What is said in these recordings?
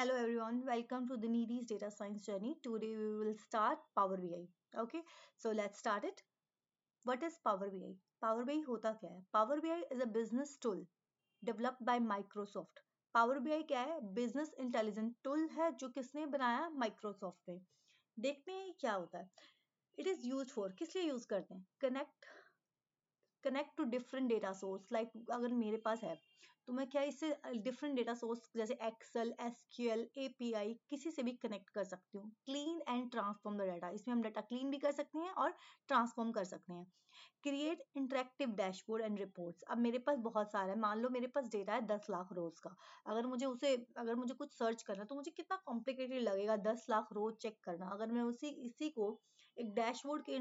Hello everyone, welcome to the Needy's data science journey. Today we will start Power BI. Okay, so let's start it. What is Power BI? Power BI होता क्या है? Power BI is a business tool developed by Microsoft. Power BI क्या है? Business intelligence tool है जो किसने बनाया? Microsoft ने. देखते हैं ये क्या होता है. It is used for किस लिए यूज करते हैं? Connect to different data source like अगर मेरे पास है तो मैं क्या इससे डिफरेंट डेटा सोर्स जैसे एक्सेल एसक्यूएल एपीआई किसी से भी कनेक्ट कर सकती हूँ. Clean and transform the data, इसमें हम डाटा क्लीन भी कर सकते हैं और ट्रांसफॉर्म कर सकते हैं. Create interactive dashboard and reports. अब मेरे पास बहुत सारा है, मान लो मेरे पास डेटा है 10 लाख रोज का. अगर मुझे कुछ सर्च करना तो मुझे कितना कॉम्प्लिकेटेड लगेगा 10 लाख रोज चेक करना. अगर मैं उसी इसी को एक डैशबोर्ड के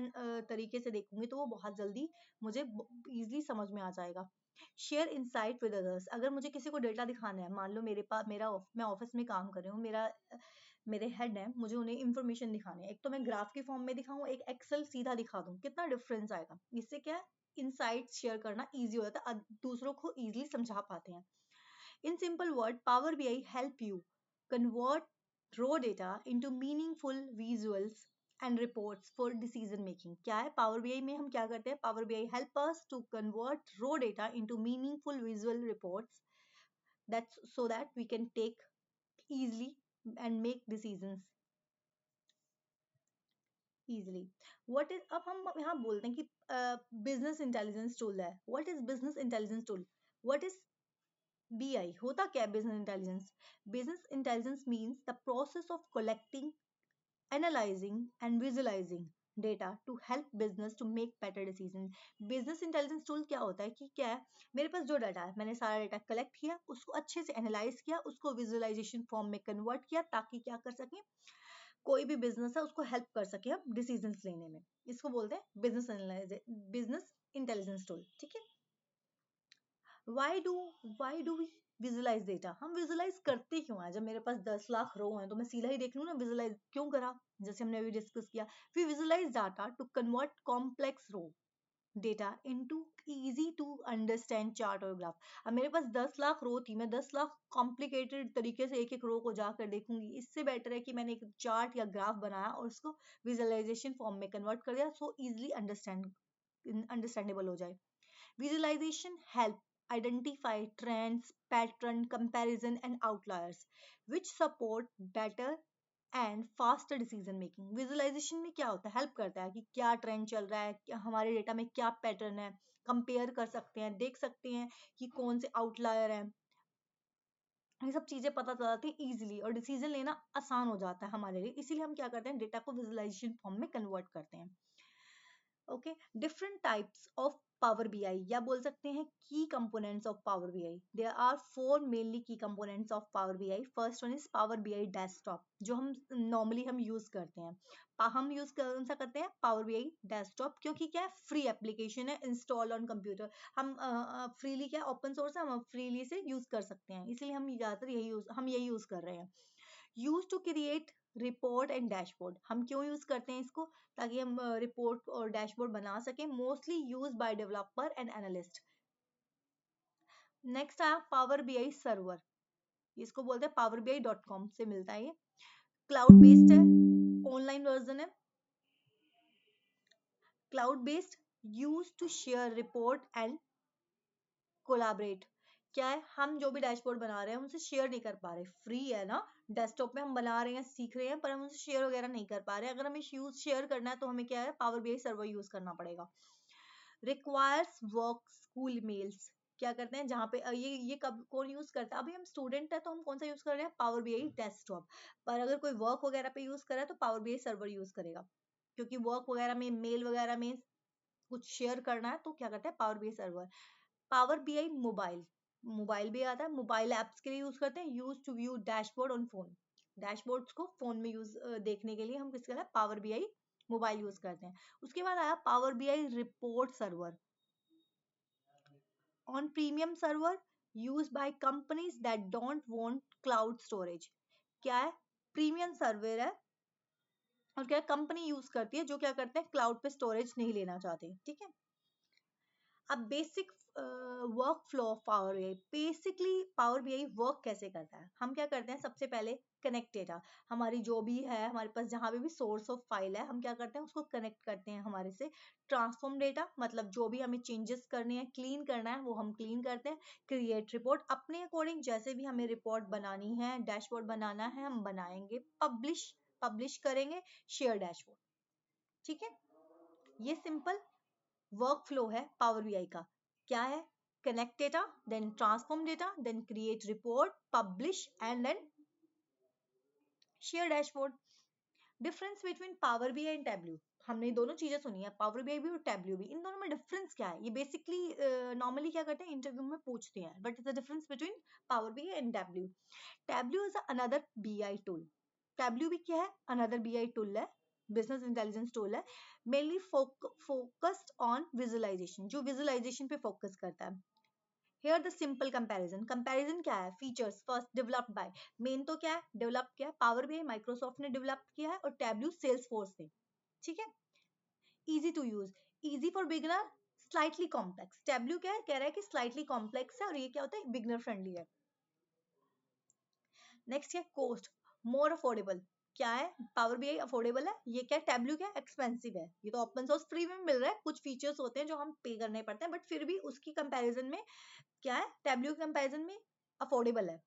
तरीके से देखूंगी तो वो बहुत जल्दी मुझे इजीली समझ में आ जाएगा. Share insight with others. अगर मुझे किसी को डेटा दिखाना है, मान लो मेरे पास मैं ऑफिस में काम कर रही हूँ, मेरे हेड है, मुझे उन्हें इंफॉर्मेशन दिखानी है. एक तो मैं ग्राफ के फॉर्म में दिखाऊं, एक एक्सेल सीधा दिखा दूं, कितना डिफरेंस आएगा. इससे क्या है, इनसाइट शेयर करना इजी हो जाता है, दूसरों को इजीली समझा पाते हैं. In simple word, Power BI help you convert raw data into meaningful visuals and reports for decision making. क्या है पावर बीआई में हम क्या करते हैं? Power BI help us to convert raw data into meaningful visual reports that's so that we can take easily and make decisions easily. What is, अब हम यहाँ बोलते हैं कि बिजनेस इंटेलिजेंस टूल है. What is business intelligence tool? What is BI? होता क्या है business intelligence? Business intelligence means the process of collecting, analysing and visualising data to help business to make better decision. Business intelligence tool क्या होता है कि क्या है, मेरे पास जो डाटा है मैंने सारा डाटा कलेक्ट किया, उसको अच्छे से एनालाइज किया, उसको विजुअलाइजेशन फॉर्म में कन्वर्ट किया ताकि क्या कर सकें, कोई भी बिजनेस है उसको हेल्प कर सके हम डिसीजन लेने में. इसको बोलते हैं बिजनेस इंटेलिजेंस टूल. ठीक है. Why do we visualise data? हम विजुअलाइज करते क्यों है? जब मेरे पास 10 लाख रो है तो मैं सीधा ही देख लूँ ना विजुअलाइज क्यों करा. जैसे हमने अभी डिस्कस किया, we visualise data to convert complex raw data into easy to understand chart और ग्राफ. अब मेरे पास 10 लाख रो थी, मैं 10 लाख कॉम्प्लिकेटेड तरीके से एक एक रो को जाकर देखूंगी. इससे बेटर है कि मैंने एक चार्ट या ग्राफ बनाया और उसको विजुअलाइजेशन फॉर्म में कन्वर्ट कर दिया, सो इजिली अंडरस्टैंडेबल हो जाए. Visualization help identify trends, pattern, comparison and outliers which support better and faster decision making. Visualisation में क्या होता है, हेल्प करता है कि क्या ट्रेंड चल रहा है, क्या हमारे डेटा में क्या पैटर्न है, कंपेयर कर सकते हैं, देख सकते हैं कि कौन से आउटलायर है. ये सब चीजें पता चल जाती है इजीली और डिसीजन लेना आसान हो जाता है हमारे लिए. इसीलिए हम क्या करते हैं, डेटा को विजुअलाइजेशन फॉर्म में कन्वर्ट करते हैं. Okay. Different types of power BI या बोल सकते हैं की components of power BI. There are four mainly key components of power BI. First one is power BI desktop, जो हम नॉर्मली हम यूज करते हैं. हम यूज कौन सा करते हैं? पावर बीआई डेस्कटॉप, क्योंकि क्या है, फ्री एप्लीकेशन है, इंस्टॉल ऑन कंप्यूटर. हम फ्रीली, क्या ओपन सोर्स है, हम फ्रीली से यूज कर सकते हैं, इसलिए हम ज्यादातर यही यूज कर रहे हैं. Use to create report and dashboard. हम क्यों यूज करते हैं इसको? ताकि हम रिपोर्ट और डैशबोर्ड बना सकें. Mostly use by developer and analyst. Next आया पावर बीआई सर्वर. इसको बोलते हैं powerbi.com से मिलता है ये. क्लाउड बेस्ड है, ऑनलाइन वर्जन है. Cloud based, use to share report and collaborate. क्या है, हम जो भी डैशबोर्ड बना रहे हैं उनसे शेयर नहीं कर पा रहे. फ्री है ना, डेस्कटॉप में हम बना रहे हैं, सीख रहे हैं, पर हम उनसे शेयर वगैरह नहीं कर पा रहे. अगर हमें शेयर करना है तो हमें क्या है, पावर बीआई सर्वर यूज करना पड़ेगा. Requires work school mails. क्या करते हैं, जहाँ पे ये कब कौन यूज करता है? अभी हम स्टूडेंट है तो हम कौन सा यूज कर रहे हैं? Power BI desktop. पर अगर कोई वर्क वगैरह पे यूज कर रहा है तो पावर बीआई सर्वर यूज करेगा, क्योंकि वर्क वगैरह में, मेल वगैरह में कुछ शेयर करना है तो क्या करते हैं, Power BI server. Power BI mobile, mobile भी आता है, मोबाइल एप्स के लिए यूज करते हैं. Use to view dashboard on phone. Dashboards को फोन में देखने के लिए हम किसका है, पावर बीआई मोबाइल यूज करते हैं. उसके बाद आया Power BI report server on premium server use by companies that don't want cloud storage. क्या है, प्रीमियम सर्वर है और क्या कंपनी यूज करती है जो क्या करते हैं, क्लाउड पे स्टोरेज नहीं लेना चाहते. ठीक है. अब basic work flow of power BI. Basically power BI work कैसे करता है, हम क्या करते हैं, सबसे पहले कनेक्ट डेटा, हमारी जो भी है हमारे पास जहाँ भी सोर्स ऑफ फाइल है, हम क्या करते हैं उसको कनेक्ट करते हैं हमारे से। ट्रांसफॉर्म डेटा मतलब जो भी हमें चेंजेस करने हैं, क्लीन करना है, वो हम क्लीन करते हैं। क्रिएट रिपोर्ट, अपने अकॉर्डिंग जैसे भी हमें रिपोर्ट बनानी है, डैशबोर्ड बनाना है, हम बनाएंगे। पब्लिश करेंगे। Share dashboard. ठीक है, ये सिंपल वर्क फ्लो है पावर बीआई का। क्या है, connect data, then transform data, then create report, publish and then share dashboard. Difference between Power BI and Tableau, हमने दोनों चीजें सुनी है, पावर बीआई भी और टैब्ल्यू भी, इन दोनों में डिफरेंस क्या है, ये बेसिकली नॉर्मली क्या करते हैं इंटरव्यू में पूछते हैं, but the difference between Power BI and Tableau. Tableau is another BI tool. Tableau भी क्या है, अनदर बीआई टूल है, बिजनेस इंटेलिजेंस टूल है, मेनली फोकस्ड ऑन विजुअलाइजेशन, जो विजुअलाइजेशन पे फोकस करता है। Here the simple comparison, comparison क्या है, features first developed by, main तो क्या है, डेवलप किया पावर बीआई माइक्रोसॉफ्ट ने डेवलप किया है, और टैब्ल्यू सेल्सफोर्स ने। ठीक है, easy to use, easy for beginner, slightly complex. Tableau क्या है, कह रहा है कि स्लाइटली कॉम्प्लेक्स है, और ये क्या होता है, बिगिनर फ्रेंडली है। नेक्स्ट है कॉस्ट, मोर अफोर्डेबल। क्या है, पावर बीआई अफोर्डेबल है, ये क्या, टैब्ल्यू क्या, एक्सपेंसिव है। ये तो ओपन सोर्स फ्री में मिल रहा है, कुछ फीचर्स होते हैं जो हम पे करने पड़ते हैं, बट फिर भी उसकी कंपैरिजन में क्या है, टैब्ल्यू के कंपैरिजन में अफोर्डेबल है।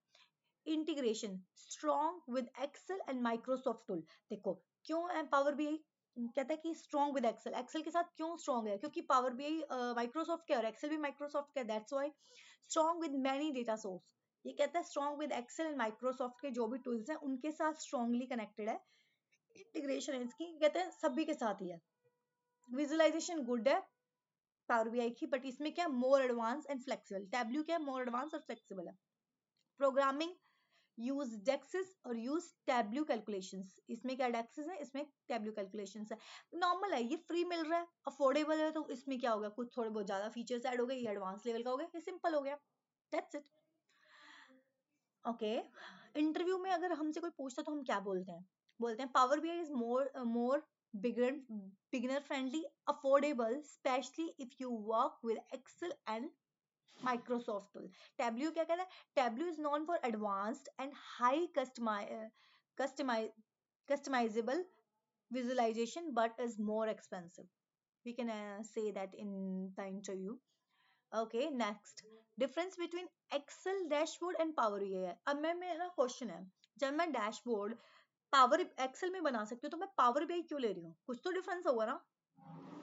Integration strong with Excel and Microsoft tool. देखो क्यों है पावर बीआई कहता है कि स्ट्रॉन्ग विद एक्सेल, एक्सेल के साथ क्यों स्ट्रॉन्ग है, क्योंकि पावर बीआई माइक्रोसॉफ्ट का और एक्सेल भी माइक्रोसॉफ्ट का, that's why. Strong with many data source, ये कहता है strong with Excel and Microsoft के जो भी टूल्स हैं उनके साथ स्ट्रॉन्गली कनेक्टेड है। इंटीग्रेशन है इसकी, कहते हैं सभी के साथ ही है। विजुअलाइजेशन गुड है पावर बीआई की, बट इसमें क्या, more advance and flexible. Tableau क्या है, मोर एडवांस और फ्लेक्सिबल है। प्रोग्रामिंग यूज डेक्सेस और यूज टैब्ल्यू कैलकुलेशंस, इसमें क्या डेक्सेस है, इसमें टैब्ल्यू कैलकुलेशंस है। नॉर्मल है, ये फ्री मिल रहा है, अफोर्डेबल है, तो इसमें क्या होगा, कुछ थोड़े बहुत ज्यादा फीचर्स ऐड हो गए, ये एडवांस लेवल का हो गया, ये सिंपल हो गया, दैट्स इट। ओके, इंटरव्यू में अगर हमसे कोई पूछता तो हम क्या बोलते हैं, बोलते हैं Power BI is more beginner friendly, affordable, specially if you work with Excel and Microsoft tool. Tableau क्या कहता है, Tableau is known for advanced and high customi- customizable visualization but is more expensive. We can say that in the interview. Okay, next. Difference between Excel dashboard and Power BI. अब मैं मेरा question है, जब मैं dashboard power Excel में बना सकती हूँ तो मैं पावर बीआई क्यों ले रही हूँ, कुछ तो डिफरेंस होगा ना।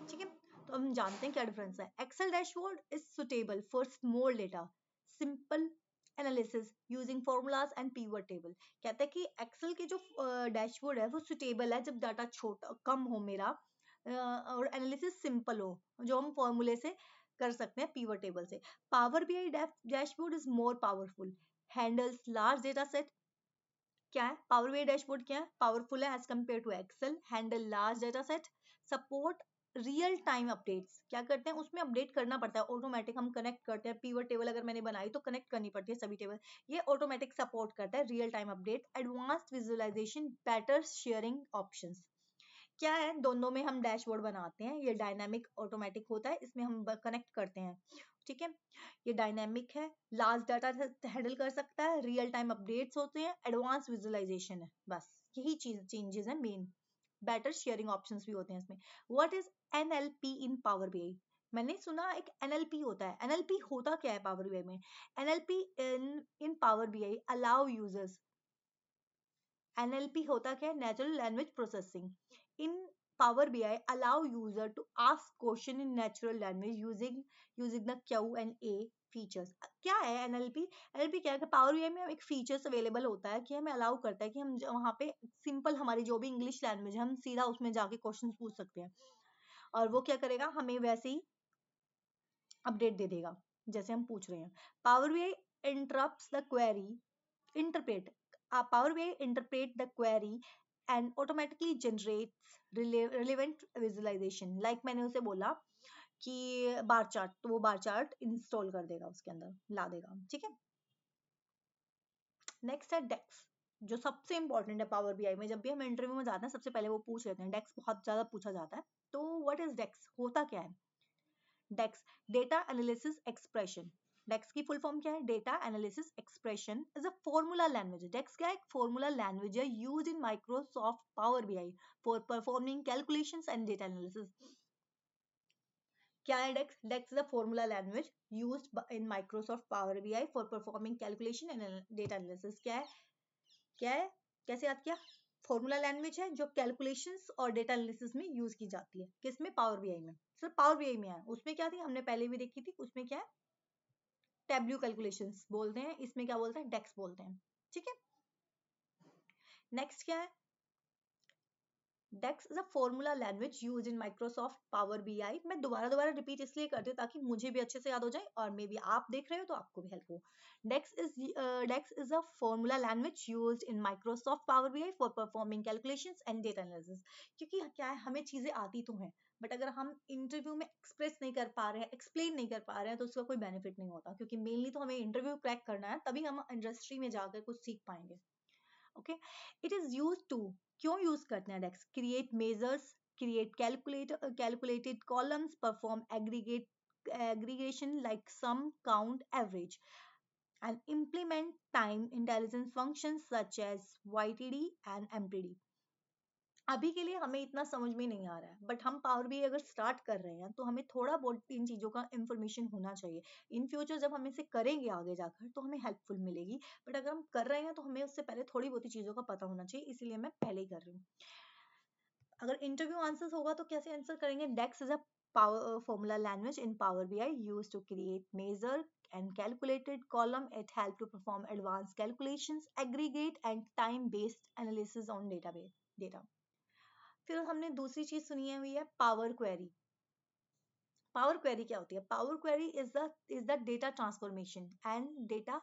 ठीक है, तो हम जानते हैं क्या डिफरेंस है। Excel dashboard is suitable for small data, simple analysis using formulas and pivot table. कहता है कि एक्सेल के जो डैशबोर्ड है वो सुटेबल है जब डाटा छोटा कम हो मेरा, और एनालिसिस सिंपल हो, जो हम फॉर्मूले से कर सकते हैं पीवर टेबल से। Power BI dashboard is more powerful, handles large data set. क्या है, पावर बीआई डैशबोर्ड क्या है, पावरफुल है as compare to Excel, handle large data set, support real time updates. क्या करते हैं, उसमें अपडेट करना पड़ता है ऑटोमेटिक, हम कनेक्ट करते हैं पीवर टेबल अगर मैंने बनाई तो कनेक्ट करनी पड़ती है सभी टेबल, ये ऑटोमेटिक सपोर्ट करता है real time update. Advanced visualisation, better sharing options. क्या है, दोनों में हम डैशबोर्ड बनाते हैं, ये डायनामिक ऑटोमेटिक होता है, इसमें हम कनेक्ट करते हैं। ठीक है, ये डायनामिक है, लार्ज डाटा हैंडल कर सकता है, रियल टाइम अपडेट्स होते हैं, एडवांस विजुअलाइजेशन है, बस यही चीज चेंजेस है मेन। बेटर शेयरिंग ऑप्शंस भी होते हैं इसमें। What is NLP in power BI, मैंने सुना एक एनएलपी होता है, एनएलपी होता क्या है पावर बीआई में। NLP in power BI allow users, NLP होता क्या है, natural language processing. In power BI allow user to ask question in natural language using the Q and A features. क्या है एनएलपी, एनएलपी क्या है, power BI में एक features available होता है कि हमें अलाउ करता है कि हम वहाँ पे सिंपल हमारी जो भी इंग्लिश लैंग्वेज है हम सीधा उसमें जाके क्वेश्चन पूछ सकते हैं, और वो क्या करेगा, हमें वैसे ही अपडेट दे देगा जैसे हम पूछ रहे हैं। Power BI interrupts the query, interpret, Power BI interpret the query and automatically generates relevant visualization। like मैंने उसे बोला कि बार चार्ट, तो वो बार चार्ट इंस्टॉल कर देगा, उसके अंदर ला देगा। ठीक है, नेक्स्ट है डेक्स, जो सबसे इंपॉर्टेंट है पावर बीआई में। जब भी हम इंटरव्यू में जाते हैं सबसे पहले वो पूछ लेते हैं, डेक्स बहुत ज्यादा पूछा जाता है। तो व्हाट इज डेक्स, होता क्या है। DAX, data analysis expression. DAX की फुल फॉर्म क्या है? Data analysis expression is a formula language. DAX क्या है? एक फॉर्मूला लैंग्वेज है used in Microsoft power BI for performing calculations and data analysis. क्या है DAX? DAX is a formula language used in Microsoft power BI for performing calculation and data analysis. क्या है? क्या है? कैसे याद किया? फॉर्मूला लैंग्वेज है जो कैलकुलेशंस और डेटा एनालिसिस में यूज की जाती है। किसमें? पावर बीआई में। सिर्फ पावर बीआई में है। उसमें क्या थी? हमने पहले भी देखी थी। उसमें क्या है? टैब्ल्यू कैलकुलेशंस बोलते हैं। इसमें क्या बोलते हैं? डेक्स बोलते हैं। ठीक है। नेक्स्ट क्या है? DAX is a formula language use in Microsoft power BI. मैं दोबारा रिपीट इसलिए करती हूँ ताकि मुझे भी अच्छे से याद हो जाए और मे बी आप देख रहे हो तो आपको भी हेल्प हो। DAX is a formula language use in Microsoft power BI for performing calculations and data analysis. क्योंकि क्या है, हमें चीजें आती तो हैं बट अगर हम इंटरव्यू में एक्सप्रेस नहीं कर पा रहे हैं, एक्सप्लेन नहीं कर पा रहे हैं तो उसका कोई बेनिफिट नहीं होता। क्योंकि मेनली तो हमें इंटरव्यू क्रैक करना है, तभी हम इंडस्ट्री में जाकर कुछ सीख पाएंगे। Okay, it is use to, क्यों यूज करते हैं DAX? Create measures, create calculated columns, perform aggregation like sum, count, average, and implement time intelligence functions such as YTD and MTD। अभी के लिए हमें इतना समझ में नहीं आ रहा है बट हम पावर भी अगर स्टार्ट कर रहे हैं तो हमें थोड़ा बहुत इन चीजों का इंफॉर्मेशन होना चाहिए। इन फ्यूचर जब हम इसे करेंगे आगे जाकर तो हमें हेल्पफुल मिलेगी, बट अगर हम कर रहे हैं तो हमें उससे पहले थोड़ी बहुत चीजों का पता होना चाहिए, इसीलिए मैं पहले ही कर रही हूँ। अगर इंटरव्यू आंसर्स होगा तो कैसे आंसर करेंगे? DAX is a power formula language in Power BI used to create, measure and calculated column. It help to perform advanced calculations, aggregate and time based analysis on database data। फिर हमने दूसरी चीज सुनी हुई है power query. Power query क्या होती है? Power query is the data transformation and data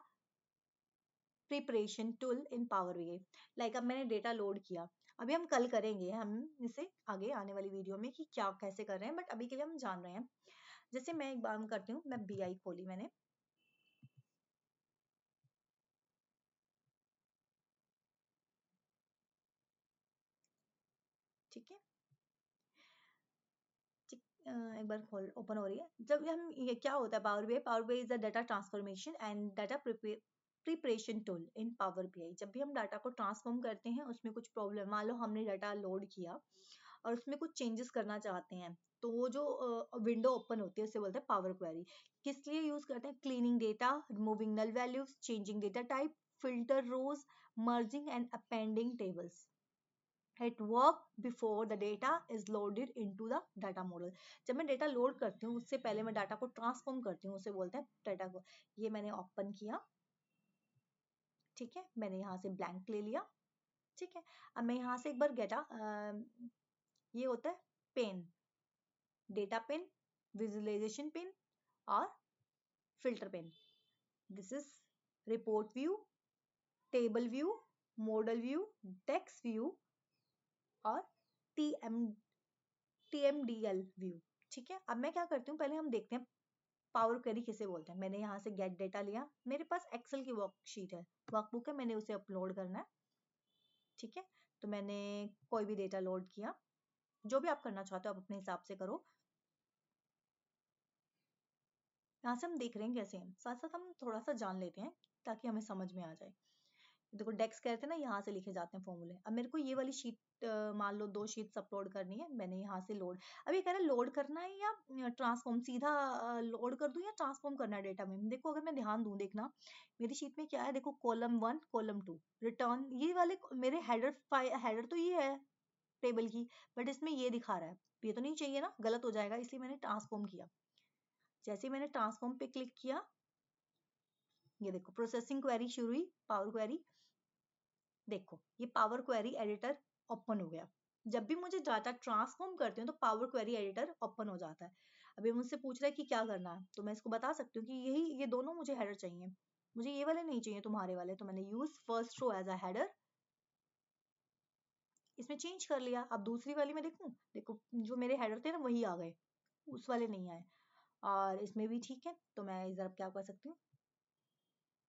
preparation tool in power BI. Like अब मैंने डेटा लोड किया, अभी हम कल करेंगे हम इसे आगे आने वाली वीडियो में कि क्या कैसे कर रहे हैं, बट अभी के लिए हम जान रहे हैं। जैसे मैं एक बार करती हूँ, मैं बीआई खोली मैंने, ठीक है, एक बार खोल ओपन हो रही है। जब हम ये क्या होता है power BI? Power BI is a data transformation and data preparation tool in power BI. जब भी हम डाटा को ट्रांसफॉर्म करते हैं, उसमें कुछ प्रॉब्लम, मान लो हमने डाटा लोड किया और उसमें कुछ चेंजेस करना चाहते हैं, तो वो जो विंडो ओपन होती है उसे बोलते हैं पावर क्वेरी। किस लिए यूज करते हैं? Cleaning data, removing null values, changing data type, filter rows, merging and appending tables. It work before the data is loaded into the data model। जब मैं डेटा लोड करती हूँ उससे पहले मैं डाटा को ट्रांसफॉर्म करती हूँ, उसे बोलते हैं डाटा को। ये मैंने ओपन किया, ठीक है, मैंने यहाँ से ब्लैंक ले लिया, ठीक है। अब मैं यहाँ से एक बार डेटा, ये होता है pane, data pane, visualization pane और filter pane. This is report view, table view, model view, text view और टीएमडीएल व्यू। ठीक है, अब मैं क्या करती हूँ, पहले हम देखते हैं पावर क्वेरी किसे बोलते हैं। मैंने यहाँ से गेट डेटा लिया, मेरे पास एक्सेल की वर्कशीट है, वर्कबुक है, मैंने उसे अपलोड करना है, ठीक है। तो मैंने कोई भी डेटा लोड किया, जो भी आप करना चाहते हो आप अपने हिसाब से करो। यहाँ से हम देख रहे हैं कैसे हैं, साथ साथ हम थोड़ा सा जान लेते हैं ताकि हमें समझ में आ जाए। देखो डेक्स कहते हैं ना, यहाँ से लिखे जाते हैं फॉर्मूले। अब मेरे को ये वाली शीट, मान लो 2 शीट्स अपलोड करनी है, मैंने यहाँ से लोड, अब ये कह रहा है लोड करना है या ट्रांसफॉर्म, सीधा लोड कर दूं या ट्रांसफॉर्म करना है डेटा में। देखो अगर मैं ध्यान दूं, देखना मेरी शीट में क्या है, देखो कॉलम 1 कॉलम 2 रिटर्न, ये वाले मेरे हेडर तो ये है टेबल की, बट इसमें ये दिखा रहा है, ये तो नहीं चाहिए ना, गलत हो जाएगा, इसलिए मैंने ट्रांसफॉर्म किया। जैसे मैंने ट्रांसफॉर्म पे क्लिक किया, ये देखो प्रोसेसिंग क्वेरी शुरू हुई, पावर क्वेरी। देखो ये पावर क्वेरी एडिटर ओपन हो गया। जब भी मुझे डाटा ट्रांसफॉर्म करती हूँ तो पावर क्वेरी एडिटर ओपन हो जाता है। अभी मुझसे पूछ रहा है कि क्या करना है, तो मैं इसको बता सकती हूँ कि ये दोनों मुझे हेडर चाहिए, मुझे ये वाले नहीं चाहिए तुम्हारे वाले, तो मैंने use first row as a header, इसमें चेंज कर लिया। अब दूसरी वाली में देखूं, देखो जो मेरे हेडर थे ना वही आ गए, उस वाले नहीं आए। और इसमें भी ठीक है, तो मैं इधर क्या कर सकती हूँ,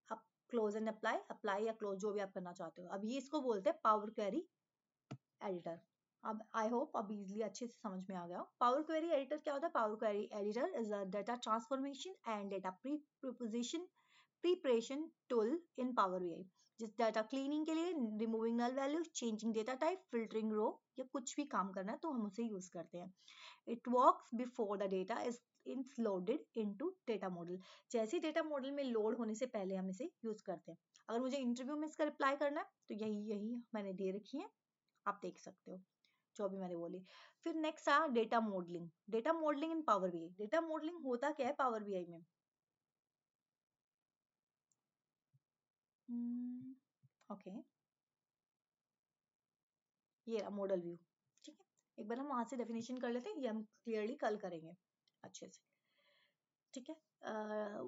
आप क्लोज एंड अप्लाई, अप्लाई या क्लोज जो भी आप करना चाहते हो। अब ये इसको बोलते हैं पावर क्वेरी एडिटर। अब आई होप अब इजिली अच्छे से समझ में आ गया हो। पावर क्वेरी एडिटर क्या होता है? Power query editor is a data transformation and data preposition preparation tool in power BI. जिस डाटा क्लीनिंग के लिए, removing null value, changing data type, filtering row, या कुछ भी काम करना है तो हम उसे यूज करते हैं। It works before the data is loaded into data model. जैसे ही डेटा मॉडल में लोड होने से पहले हम इसे यूज करते हैं। अगर मुझे इंटरव्यू में इसका रिप्लाई करना है तो यही यही मैंने दे रखी है, आप देख सकते हो जो भी मैंने बोली। फिर नेक्स्ट आ डेटा मॉडलिंग। डेटा मॉडलिंग इन पावर बीआई। डेटा मॉडलिंग होता क्या है पावर बीआई में? ओके, ये रहा मॉडल व्यू। ठीक है, एक बार हम वहां से डेफिनेशन कर लेते हैं, ये हम क्लियरली कल करेंगे अच्छे से। ठीक है,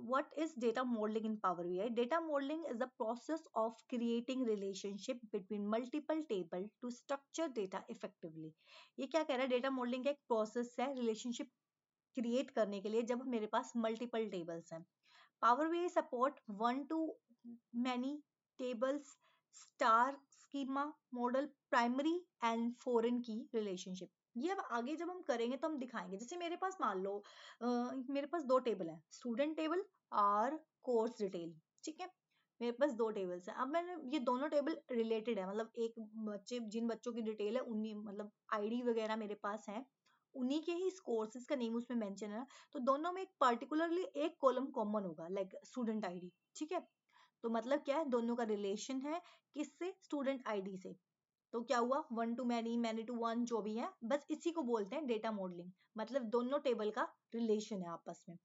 what is data modeling in Power BI? Data modeling is the process of creating relationship between multiple table to structure data effectively. ये क्या कह रहा है? डेटा मॉडलिंग का एक प्रोसेस है रिलेशनशिप क्रिएट करने के लिए जब मेरे पास मल्टीपल टेबल्स हैं। Power BI support one to many tables, star schema model, primary and foreign key relationship। ये अब आगे जब हम करेंगे तो हम दिखाएंगे। जैसे मेरे पास मान लो मेरे पास दो टेबल है, स्टूडेंट टेबल और कोर्स डिटेल। ठीक है, मेरे पास दो टेबल्स हैं। अब मैंने ये दोनों टेबल रिलेटेड है, मतलब एक बच्चे, जिन बच्चों की डिटेल है उन्हीं, मतलब आईडी वगैरह मेरे पास है, उन्हीं के ही कोर्सेज का नेम उसमें मेंशन है। तो दोनों में एक पर्टिकुलरली एक कॉलम कॉमन होगा, लाइक स्टूडेंट आईडी। ठीक है, तो मतलब क्या है, दोनों का रिलेशन है किससे? स्टूडेंट आईडी से। तो क्या हुआ? One to many, many to one, जो भी है, बस इसी को बोलते हैं डेटा मॉडलिंग। मतलब दोनों टेबल का रिलेशन है आपस में।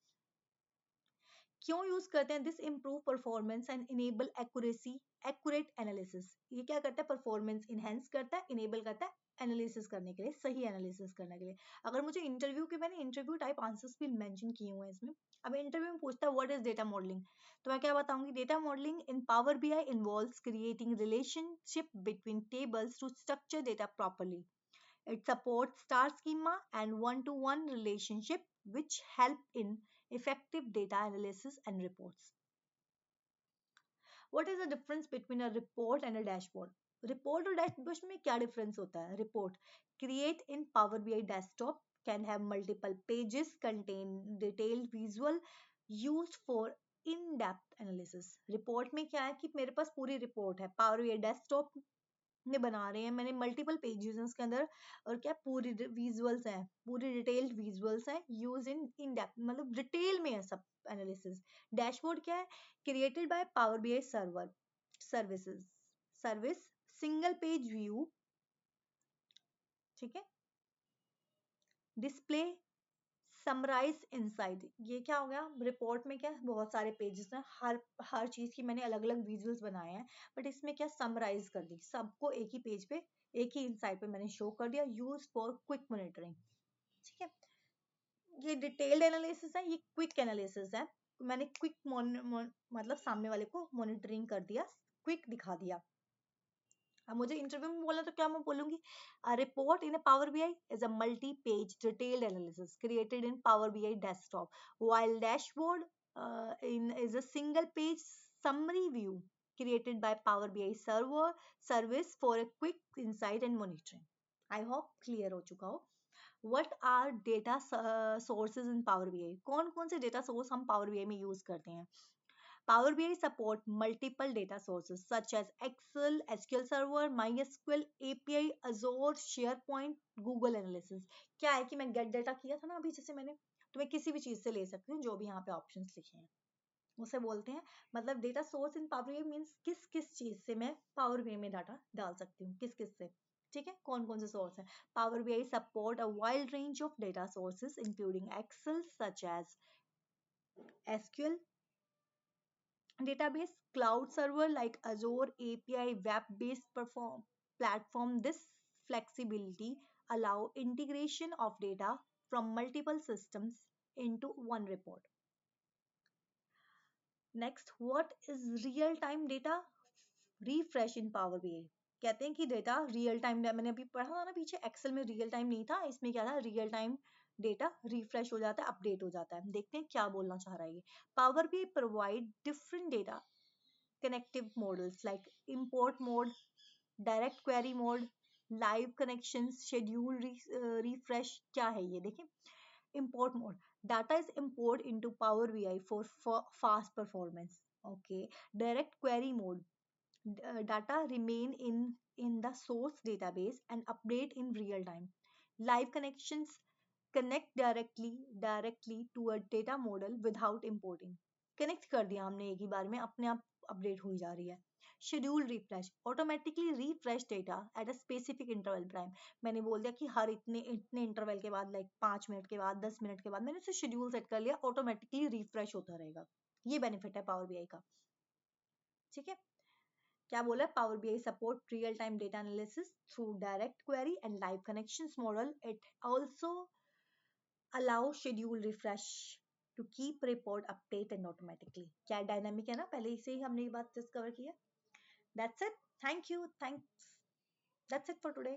क्यों यूज करते हैं? This improve performance and enable accuracy, accurate analysis. ये क्या करता है? परफॉर्मेंस इनहेंस करता है, इनेबल करता है एनालिसिस करने के लिए, सही एनालिसिस करने के लिए। अगर मुझे इंटरव्यू के, मैंने इंटरव्यू टाइप आंसर्स भी मेंशन किए हुए हैं इसमें। अब इंटरव्यू में पूछता है व्हाट इज डेटा मॉडलिंग, तो मैं क्या बताऊंगी? Data modelling in power BI involves creating relationship between tables two structure data properly. It supports star schema and one-to-one relationship which help in effective data analysis and reports. What is the difference between a report and a dashboard? Report और dashboard में क्या difference होता है? Report create in Power BI desktop can have multiple pages, contain detailed visual used for in-depth analysis. Report में क्या है कि मेरे पास पूरी report है, Power BI desktop में बना रहे हैं, मैंने मल्टीपल पेजेस हैं उसके अंदर, और क्या पूरी विजुअल्स हैं, पूरी डिटेल्ड विजुअल्स हैं, यूज इन डेप्थ, मतलब डिटेल में है सब एनालिसिस। डैशबोर्ड क्या है? Created by power BI server services, service single page view. ठीक है, डिस्प्ले समराइज इनसाइड। ये क्या हो गया? रिपोर्ट में क्या बहुत सारे पेजेस हैं, हर चीज की मैंने अलग अलग विजुअल्स बनाए हैं, बट इसमें क्या समराइज कर दी, सबको एक ही पेज पे, एक ही इनसाइड पे मैंने शो कर दिया, यूज फॉर क्विक मॉनिटरिंग। ठीक है, ये डिटेल्ड एनालिसिस है, ये क्विक एनालिसिस है। मैंने क्विक मतलब सामने वाले को मॉनिटरिंग कर दिया, क्विक दिखा दिया। अब मुझे इंटरव्यू में बोला तो क्या मैं बोलूंगी? A report in a Power BI is a multi-page detailed analysis created in Power BI desktop, while dashboard is a single-page summary view created by Power BI server service for a quick insight and monitoring. I hope clear हो चुका हो। What are data sources in Power BI? कौन कौन से data source हम Power BI में use करते हैं? Power BI support multiple data sources such as Excel, SQL Server, MySQL, API, Azure, SharePoint, Google Analysis। क्या है कि मैं get data किया था ना अभी, जैसे मैंने, तो मैं किसी भी चीज से ले सकती हूँ, जो भी यहाँ पे ऑप्शंस लिखे हैं उसे बोलते हैं। मतलब डेटा सोर्स इन पावर बीआई मीन्स किस किस चीज से मैं पावर बीआई में डाटा डाल सकती हूँ, किस किस से। ठीक है, कौन कौन से सोर्स है? Power BI support a wide range of data sources including Excel such as SQL database, cloud server like Azure, API, web-based platform. This flexibility allow integration of data from multiple systems into one report. Next, what is real-time data refresh in Power BI? कहते हैं कि data real time, मैंने अभी पढ़ा था ना पीछे, Excel में रियल टाइम नहीं था, इसमें क्या था? रियल टाइम डेटा रिफ्रेश हो जाता है, अपडेट हो जाता है। देखते हैं क्या बोलना चाह रहा है ये। Power BI provide different data connective models like import mode, direct query mode, live connection, schedule refresh, क्या है ये देखिए. Import mode. Data is imported into Power BI for fast performance. Okay. Direct query mode. Data remain in the source database and update in real time. Live connections connect directly to a data model without importing. Connect कर दिया हमने एक ही बार में, अपने आप update हो जा रही है. Schedule refresh, automatically refresh data at a specific interval prime. मैंने बोल दिया कि हर इतने इतने इंटरवल के बाद, लाइक 5 मिनट के बाद, 10 मिनट के बाद, मैंने उसे शेड्यूल सेट कर लिया, ऑटोमेटिकली रिफ्रेश होता रहेगा. ये बेनिफिट है पावर बीआई का. ठीक है. क्या बोला? Power BI support real time data analysis through direct query and live connections model. It also allow schedule refresh to keep report update and automatically. क्या डायनामिक है ना, पहले से ही हमने ये बात डिस्कवर की है. That's it. Thank you. Thanks. That's it for today.